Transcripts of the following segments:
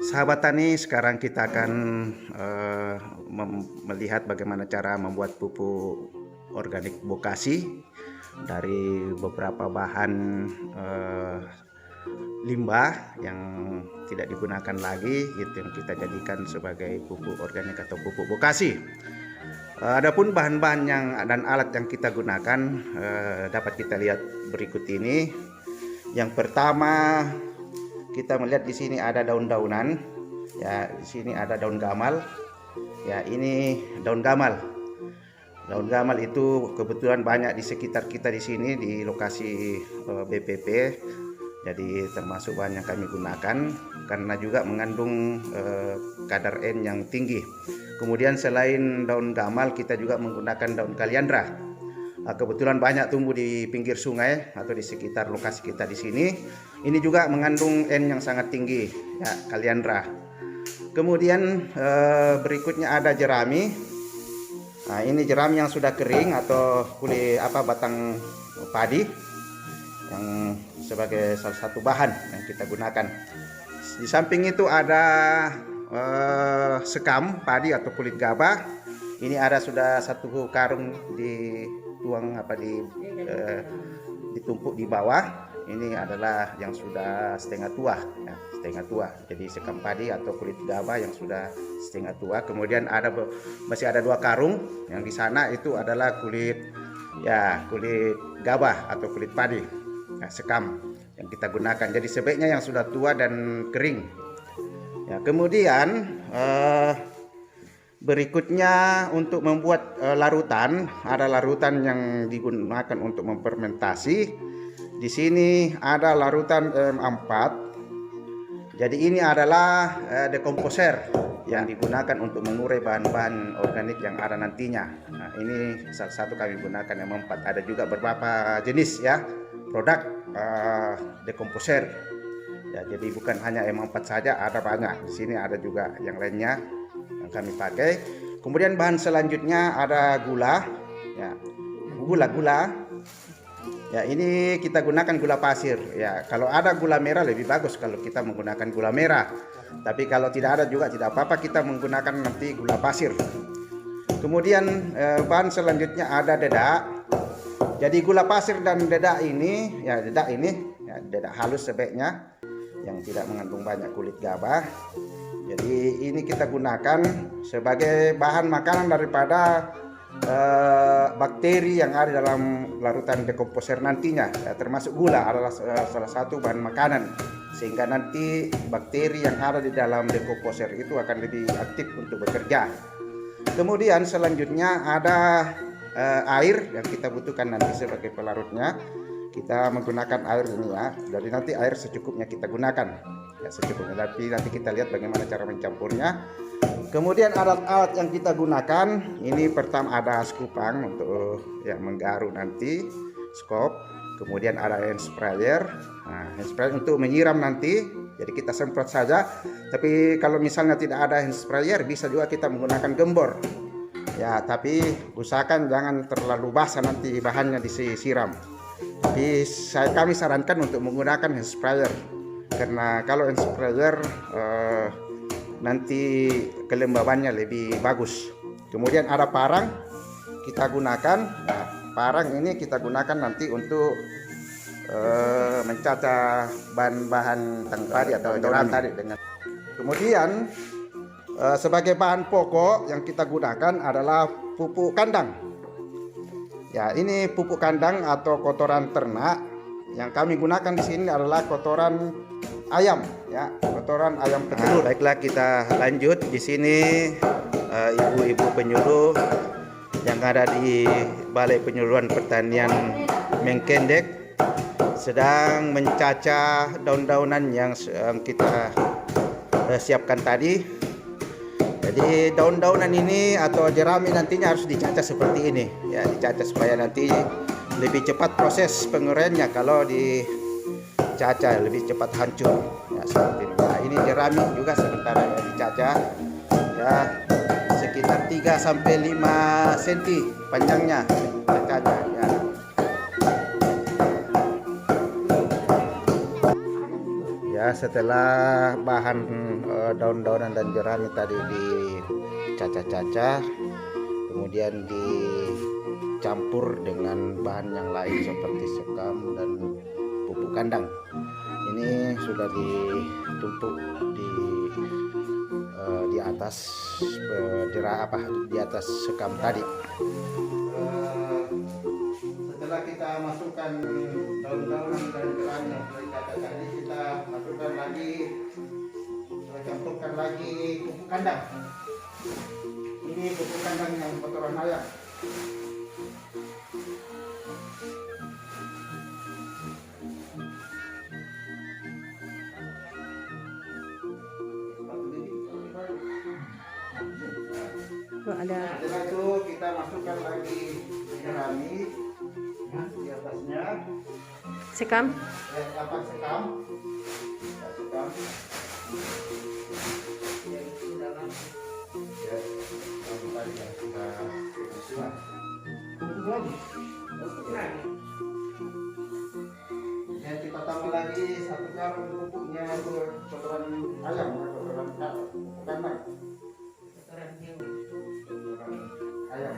Sahabat tani, sekarang kita akan melihat bagaimana cara membuat pupuk organik Bokasi dari beberapa bahan limbah yang tidak digunakan lagi, itu yang kita jadikan sebagai pupuk organik atau pupuk Bokasi. Adapun bahan-bahan yang dan alat yang kita gunakan dapat kita lihat berikut ini. Yang pertama, kita melihat di sini ada daun-daunan. Ya, di sini ada daun gamal. Ya, ini daun gamal. Daun gamal itu kebetulan banyak di sekitar kita di sini di lokasi BPP. Jadi termasuk bahan yang kami gunakan karena juga mengandung kadar N yang tinggi. Kemudian selain daun gamal, kita juga menggunakan daun kaliandra. Kebetulan banyak tumbuh di pinggir sungai atau di sekitar lokasi kita di sini. Ini juga mengandung N yang sangat tinggi, ya, kaliandra. Kemudian berikutnya ada jerami. Nah, ini jerami yang sudah kering atau kulit batang padi yang sebagai salah satu bahan yang kita gunakan. Di samping itu ada sekam padi atau kulit gabah. Ini ada sudah satu karung ditumpuk di bawah. Ini adalah yang sudah setengah tua, ya, setengah tua. Jadi sekam padi atau kulit gabah yang sudah setengah tua. Kemudian masih ada 2 karung yang di sana itu adalah kulit gabah atau kulit padi, ya, sekam yang kita gunakan. Jadi sebaiknya yang sudah tua dan kering. Ya, kemudian berikutnya untuk membuat larutan, ada larutan yang digunakan untuk memfermentasi. Di sini ada larutan M4. Jadi ini adalah dekomposer yang digunakan untuk mengurai bahan-bahan organik yang ada nantinya. Nah, ini salah satu kami gunakan M4. Ada juga beberapa jenis, ya, produk dekomposer. Ya, jadi bukan hanya M4 saja, ada banyak. Di sini ada juga yang lainnya yang kami pakai. Kemudian bahan selanjutnya ada gula, ya, gula. Ya, ini kita gunakan gula pasir. Ya, kalau ada gula merah lebih bagus kalau kita menggunakan gula merah. Tapi kalau tidak ada juga tidak apa-apa, kita menggunakan nanti gula pasir. Kemudian bahan selanjutnya ada dedak. Jadi gula pasir dan dedak ini, dedak halus sebaiknya, yang tidak mengandung banyak kulit gabah. Jadi ini kita gunakan sebagai bahan makanan daripada bakteri yang ada dalam larutan dekomposer nantinya, ya, termasuk gula adalah salah satu bahan makanan, sehingga nanti bakteri yang ada di dalam dekomposer itu akan lebih aktif untuk bekerja. Kemudian selanjutnya ada air yang kita butuhkan nanti sebagai pelarutnya. Kita menggunakan air ini, ya, jadi nanti air secukupnya kita gunakan, ya, secukupnya. Tapi nanti kita lihat bagaimana cara mencampurnya. Kemudian alat-alat yang kita gunakan, ini pertama ada skupang untuk menggaruk nanti, skop. Kemudian ada hand sprayer. Nah, hand sprayer untuk menyiram nanti, jadi kita semprot saja. Tapi kalau misalnya tidak ada hand sprayer, bisa juga kita menggunakan gembor. Ya, tapi usahakan jangan terlalu basah nanti bahannya disiram. Tapi kami sarankan untuk menggunakan hand sprayer, karena kalau hand sprayer nanti kelembabannya lebih bagus. Kemudian ada parang kita gunakan. Nah, parang ini kita gunakan nanti untuk mencacah bahan-bahan tadi atau jerami tadi dengan. Kemudian sebagai bahan pokok yang kita gunakan adalah pupuk kandang. Ya, ini pupuk kandang atau kotoran ternak. Yang kami gunakan di sini adalah kotoran ayam, ya, kotoran ayam petelur. Baiklah, kita lanjut. Di sini ibu-ibu penyuluh yang ada di Balai Penyuluhan Pertanian Mengkendek sedang mencacah daun-daunan yang kita siapkan tadi. Jadi daun-daunan ini atau jerami nantinya harus dicacah seperti ini, ya, dicacah supaya nanti lebih cepat proses penguraiannya. Kalau dicacah lebih cepat hancur, ya, seperti ini. Nah, ini jerami juga sementara ya dicacah, ya, sekitar 3-5 cm panjangnya kita cacah, ya. setelah bahan daun-daunan dan jerami tadi dicacah-cacah, kemudian dicampur dengan bahan yang lain seperti sekam dan pupuk kandang. Ini sudah ditumpuk di atas di atas sekam tadi. Setelah kita masukkan daun-daunan dan jerami yang sudah dicacah tadi, kita masukkan lagi, campurkan lagi pupuk kandang. Ini pupuk kandang yang kotoran ayam. Setelah itu kita masukkan lagi jerami di atasnya. Sekam. Sekam. Ya, kita tambah lagi 1 karung pupuknya kotoran ayam, kotoran kandang. Ayam.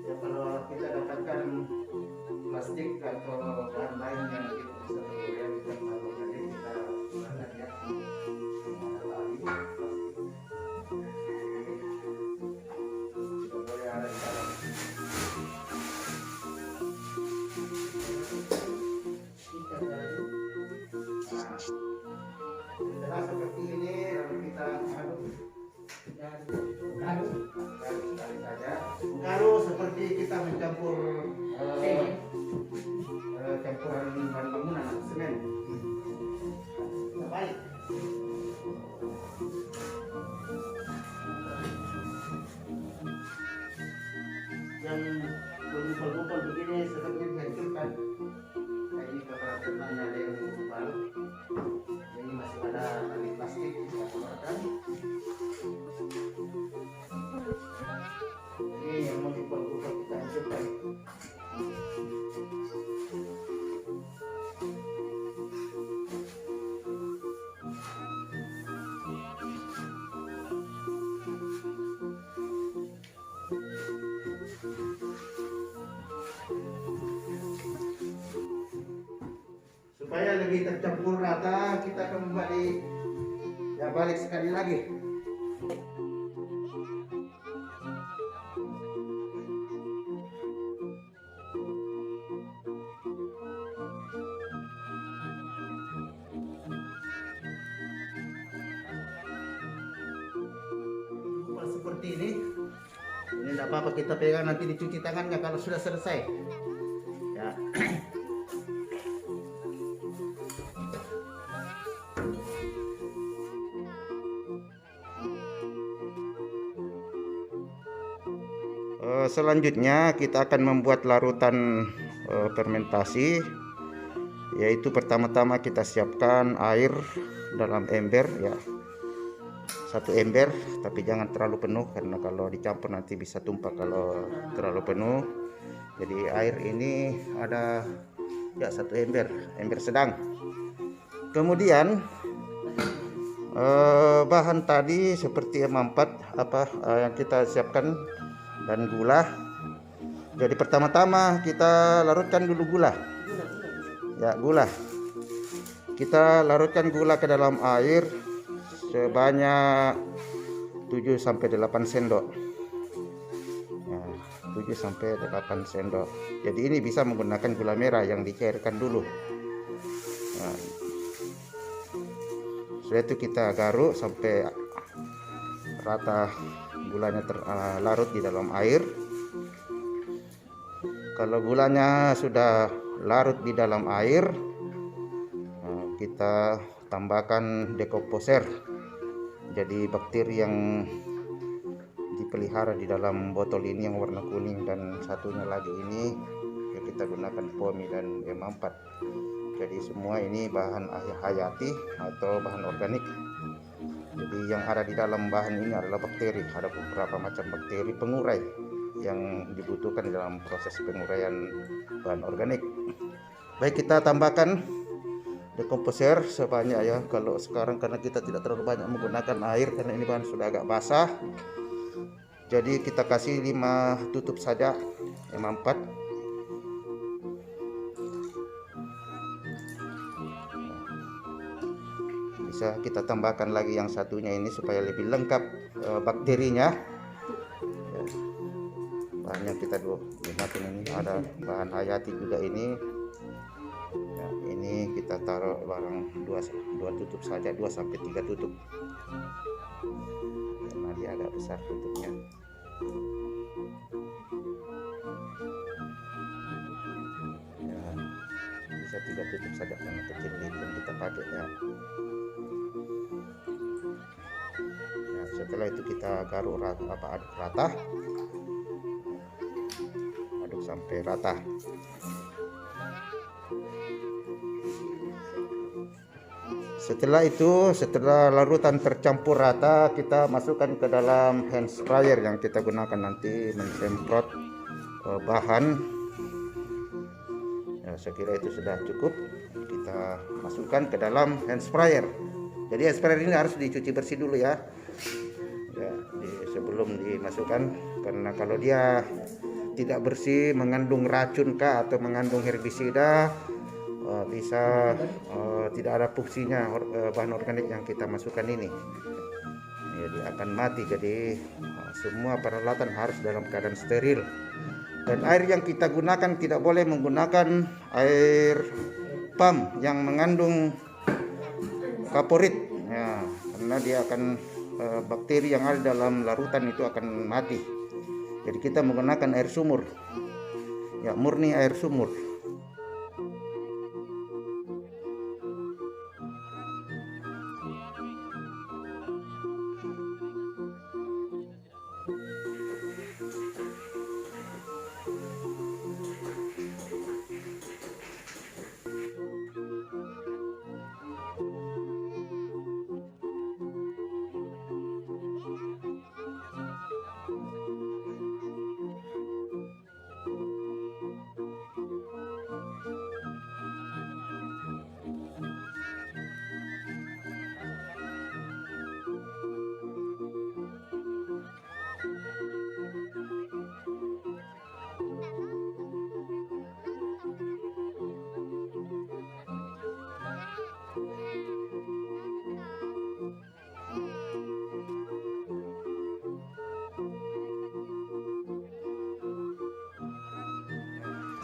Ya, kalau kita dapatkan plastik atau bahan lain yang kita bisa tergoyah, kita taruh tadi, kita gunakan ya. Ada tali plastik. Kita boleh ada di dalam. Nah, setelah seperti ini, lalu kita aduk. Garuk seperti kita mencampur campuran bahan bangunan atau semen. Baik. Yang bergumpal-gumpal begini seperti dihancurkan. Nah, ini kotoran ternaknya ada yang bergumpal. Ini masih ada tali plastik kita keluarkan. Ini yang mau digumpal-gumpal kita hancurkan. Supaya lebih tercampur rata, kita kembali balik sekali lagi. Seperti ini tidak apa-apa, kita pegang, nanti dicuci tangannya kalau sudah selesai ya. Selanjutnya kita akan membuat larutan fermentasi, yaitu pertama-tama kita siapkan air dalam ember ya, 1 ember, tapi jangan terlalu penuh karena kalau dicampur nanti bisa tumpah kalau terlalu penuh. Jadi air ini ada ya 1 ember sedang. Kemudian bahan tadi seperti mampat yang kita siapkan dan gula. Jadi pertama-tama kita larutkan dulu gula. Ya, gula. Kita larutkan gula ke dalam air sebanyak 7-8 sendok. Ya, 7-8 sendok. Jadi ini bisa menggunakan gula merah yang dicairkan dulu. Nah, setelah itu kita garuk sampai rata gulanya larut di dalam air. Kalau gulanya sudah larut di dalam air, kita tambahkan dekomposer. Jadi bakteri yang dipelihara di dalam botol ini yang warna kuning, dan satunya lagi ini yang kita gunakan POMI dan M4. Jadi semua ini bahan hayati atau bahan organik. Jadi yang ada di dalam bahan ini adalah bakteri. Ada beberapa macam bakteri pengurai yang dibutuhkan dalam proses penguraian bahan organik. Baik, kita tambahkan dekomposer sebanyak ya. Kalau sekarang karena kita tidak terlalu banyak menggunakan air karena ini bahan sudah agak basah, jadi kita kasih 5 tutup saja M4. Bisa kita tambahkan lagi yang satunya ini supaya lebih lengkap bakterinya ya. Bahan yang kita gunakan ini ada bahan hayati juga ini ya, ini kita taruh barang 2 tutup saja, 2 sampai 3 tutup karena dia agak besar tutupnya. Ya, bisa 3 tutup saja karena kecil itu kita pakai ya. Nah, setelah itu kita garuk rata, aduk rata, aduk sampai rata. Setelah itu, setelah larutan tercampur rata, kita masukkan ke dalam hand sprayer yang kita gunakan nanti mensemprot bahan. Ya, saya kira itu sudah cukup. Kita masukkan ke dalam hand sprayer. Jadi hand sprayer ini harus dicuci bersih dulu ya. Sebelum dimasukkan, karena kalau dia tidak bersih, mengandung racun kah atau mengandung herbisida, bisa tidak ada fungsinya bahan organik yang kita masukkan ini. Jadi akan mati. Jadi semua peralatan harus dalam keadaan steril. Dan air yang kita gunakan tidak boleh menggunakan air pam yang mengandung kaporit ya, karena dia akan bakteri yang ada dalam larutan itu akan mati. Jadi kita menggunakan air sumur ya, murni air sumur.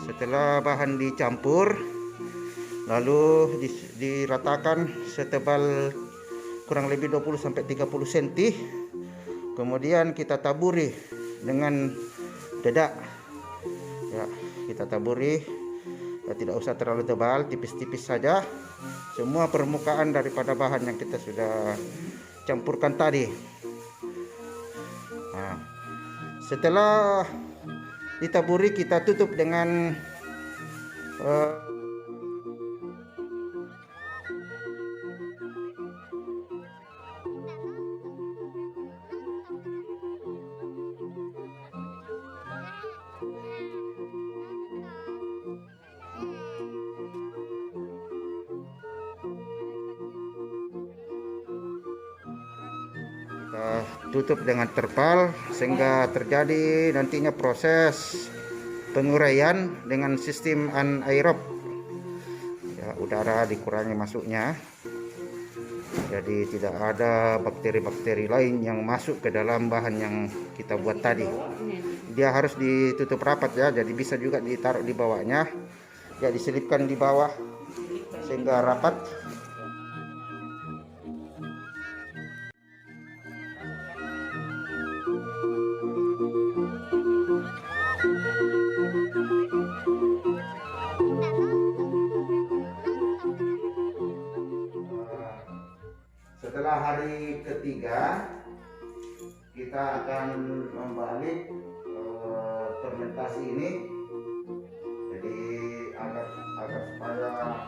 Setelah bahan dicampur, lalu diratakan setebal kurang lebih 20-30 cm. Kemudian kita taburi dengan dedak. Ya, kita taburi. Ya, tidak usah terlalu tebal, tipis-tipis saja. Semua permukaan daripada bahan yang kita sudah campurkan tadi. Nah, setelah ditaburi, kita tutup dengan tutup dengan terpal sehingga terjadi nantinya proses penguraian dengan sistem anaerob ya, udara dikurangi masuknya, jadi tidak ada bakteri-bakteri lain yang masuk ke dalam bahan yang kita buat tadi. Dia harus ditutup rapat ya, jadi bisa juga ditaruh di bawahnya ya, diselipkan di bawah sehingga rapat. Setelah hari ketiga kita akan membalik fermentasi ini, jadi agar supaya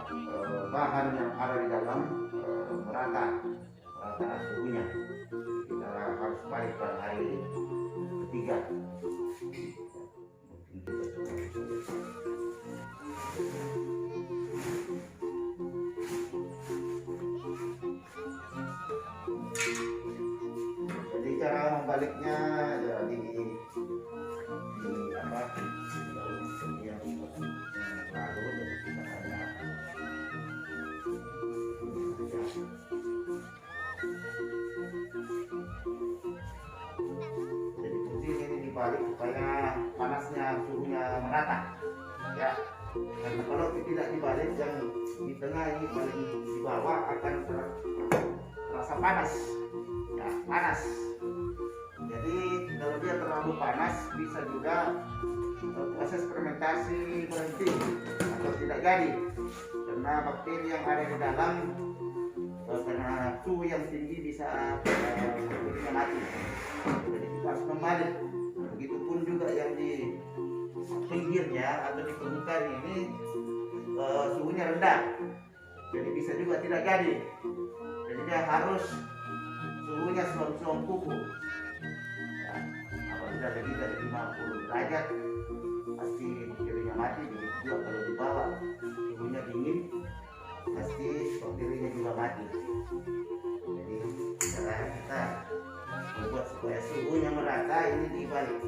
bahan yang ada di dalam merata suhunya. Kita harus balik pada hari ketiga. Jadi cara membaliknya ya di apa yang lalu, jadi kita hanya jadi kunci ini dibalik supaya panasnya suhunya merata ya, karena kalau tidak dibalik yang di tengah ini paling di bawah akan terasa panas ya, panas. Jadi kalau dia terlalu panas bisa juga proses fermentasi berhenti atau tidak jadi, karena bakteri yang ada di dalam karena suhu yang tinggi bisa bakterinya mati. Jadi kita harus kembali. Begitupun juga yang di pinggirnya atau di permukaan ini suhunya rendah, jadi bisa juga tidak jadi. Jadi dia harus suhunya selom kuku ya, apabila lebih dari 50 derajat pasti bakterinya mati. Begitu juga kalau di bawah suhunya dingin pasti bakterinya juga mati. Jadi cara kita membuat supaya suhunya merata ini dibalik.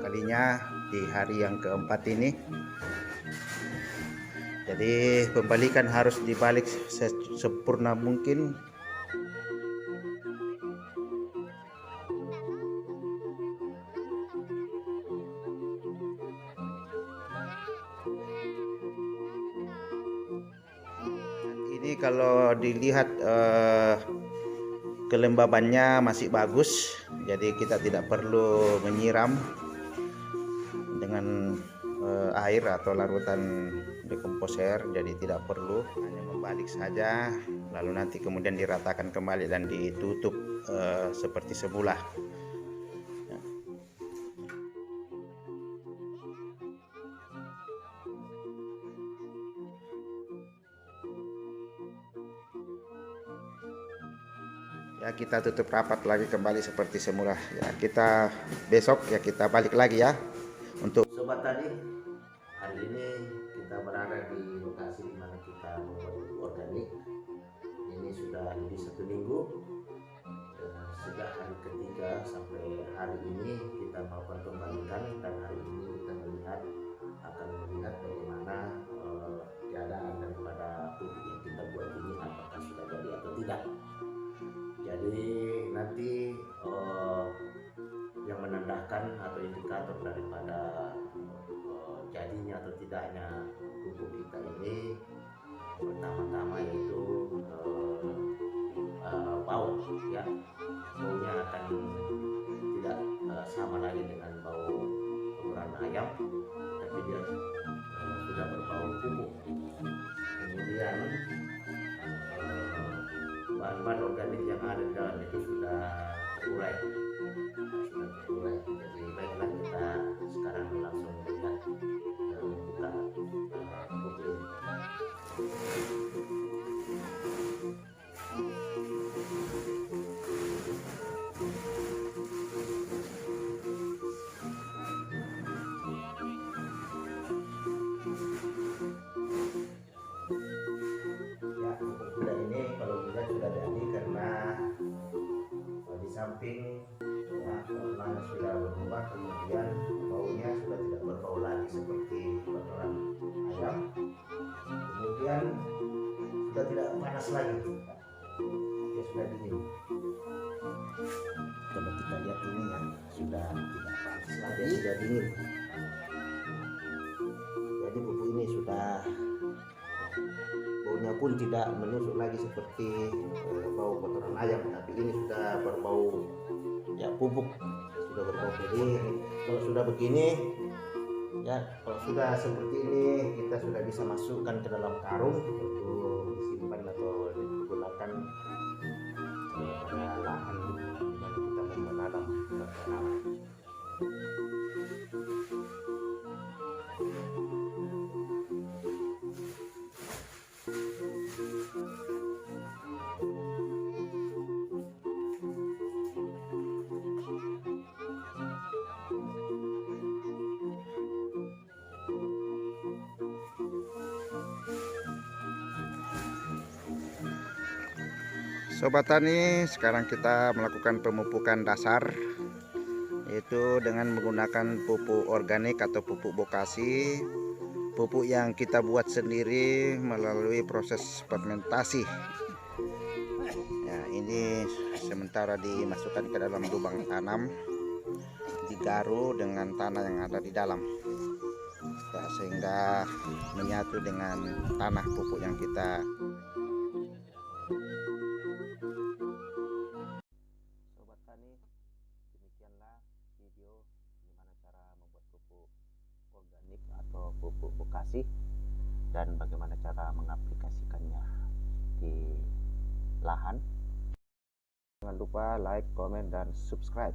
Kalinya di hari yang keempat ini, jadi pembalikan harus dibalik sempurna mungkin. Ini kalau dilihat kelembabannya masih bagus, jadi kita tidak perlu menyiram dengan air atau larutan dekomposer, jadi tidak perlu, hanya membalik saja lalu nanti kemudian diratakan kembali dan ditutup seperti semula. Ya, kita tutup rapat lagi kembali seperti semula ya. Kita besok ya kita balik lagi ya. Untuk sobat tadi, hari ini kita berada di lokasi di mana kita membuat pupuk organik. Ini sudah lebih 1 minggu, sejak hari ketiga sampai hari ini kita melakukan pembalikan, dan hari ini kita akan melihat bagaimana keadaan daripada pupuk yang kita buat ini, apakah sudah jadi atau tidak. Jadi nanti yang menandakan atau indikator daripada jadinya atau tidaknya pupuk kita ini, pertama-tama yaitu bau ya, baunya akan tidak sama lagi dengan bau kotoran ayam, tapi dia sudah berbau pupuk. Kemudian bahan-bahan organik yang ada di dalam itu sudah terurai. Jadi baiklah, kita sekarang langsung melihat membuka pupuk ini. Ya, pupuk kuda ini kalau kita sudah jadi, karena di samping warnanya sudah berubah, kemudian baunya sudah tidak berbau lagi seperti kotoran ayam, kemudian sudah tidak panas lagi. pupuknya sudah dingin. Coba kita lihat ini ya, sudah tidak panas lagi, sudah dingin. Jadi pupuk ini sudah baunya pun tidak menusuk lagi seperti bau kotoran ayam, tapi ini sudah berbau ya pupuk, sudah berbau. Jadi kalau sudah begini ya, kalau sudah seperti ini kita sudah bisa masukkan ke dalam karung untuk disimpan atau digunakan pada lahan di mana kita mau menanam tanaman. Sobat Tani, sekarang kita melakukan pemupukan dasar, yaitu dengan menggunakan pupuk organik atau pupuk bokasi, pupuk yang kita buat sendiri melalui proses fermentasi. Ya, ini sementara dimasukkan ke dalam lubang tanam, digaru dengan tanah yang ada di dalam, ya, sehingga menyatu dengan tanah pupuk yang kita. Sobat Tani, demikianlah video bagaimana cara membuat pupuk organik atau pupuk bokasi dan bagaimana cara mengaplikasikannya di lahan. Jangan lupa like, komen, dan subscribe.